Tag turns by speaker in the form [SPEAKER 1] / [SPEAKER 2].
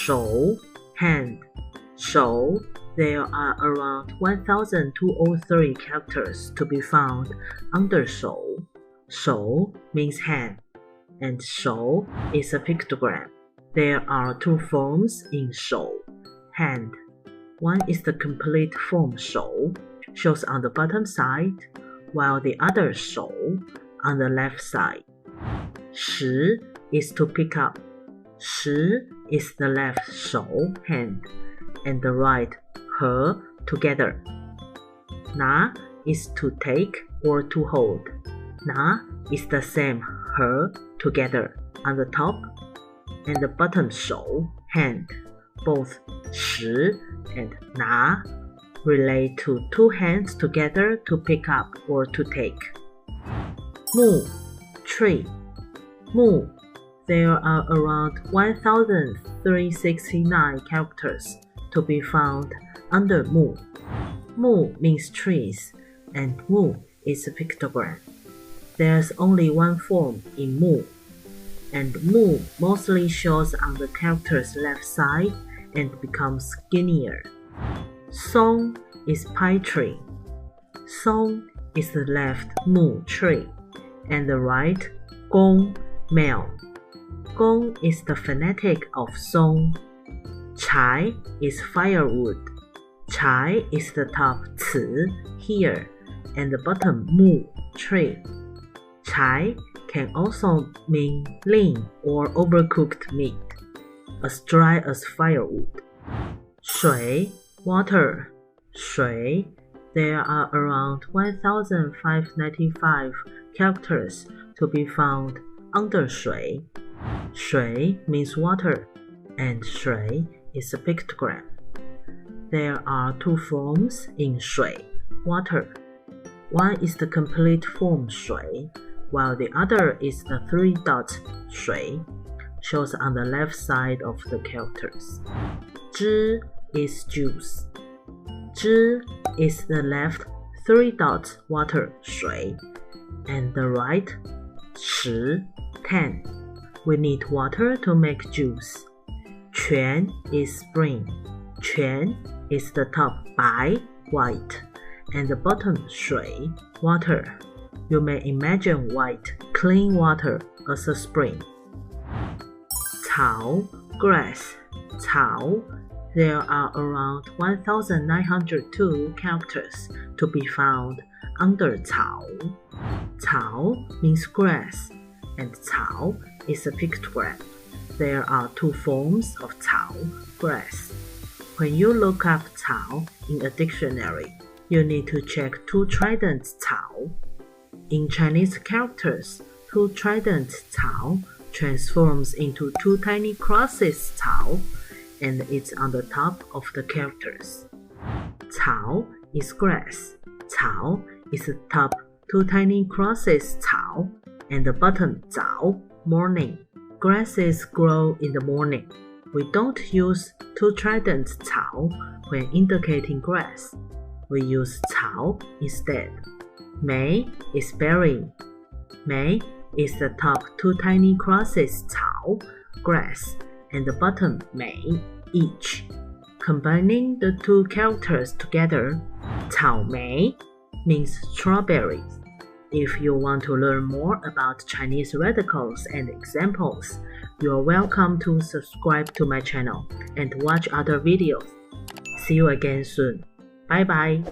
[SPEAKER 1] 手 hand 手 There are around 1,203 characters to be found under 手 手 means hand and 手 is a pictogram. There are two forms in 手 hand. One is the complete form 手 shows on the bottom side, while the other 手 on the left side. 十 is to pick up. 十 is the left 手 hand and the right 和 together. 拿 is to take or to hold. 拿 is the same 和 together on the top and the bottom 手 hand. Both 十 and 拿 relate to two hands together to pick up or to take. 木 tree 木 There are around 1,369 characters to be found under 木 Mu means trees and mu is a pictogram. There's only one form in mu, and mu mostly shows on the character's left side and becomes skinnier. Song is pine tree. Song is the left mu tree and the right gong male. Gong is the phonetic of song. Chai is firewood. Chai is the top 词 here and the bottom mu tree. Chai can also mean lean or overcooked meat, as dry as firewood. 水 water 水 There are around 1,595 characters to be found under 水. 水 means water, and 水 is a pictogram. There are two forms in 水 water. One is the complete form 水, while the other is the three dots 水, shows on the left side of the characters. 汁 is juice. 汁 is the left three dots water 水, and the right 10 10. We need water to make juice. 泉 is spring. 泉 is the top 白 white and the bottom 水 water. You may imagine white clean water as a spring. 草 grass 草 There are around 1,902 characters to be found under 草. 草 means grass, and 草 is a pictogram. There are two forms of 草, grass. When you look up 草in a dictionary, you need to check two tridents 草. In Chinese characters, two tridents 草 transforms into two tiny crosses 草, and it's on the top of the characters. 草 is grass. 草 is the top two tiny crosses 草, and the bottom 早 morning. Grasses grow in the morning. We don't use two tridents 草 when indicating grass. We use 草 instead. 梅 is berry. 梅 is the top two tiny crosses 草, grass, and the bottom 梅 each. Combining the two characters together, 草莓 means strawberries. If you want to learn more about Chinese radicals and examples, you are welcome to subscribe to my channel and watch other videos. See you again soon. Bye bye.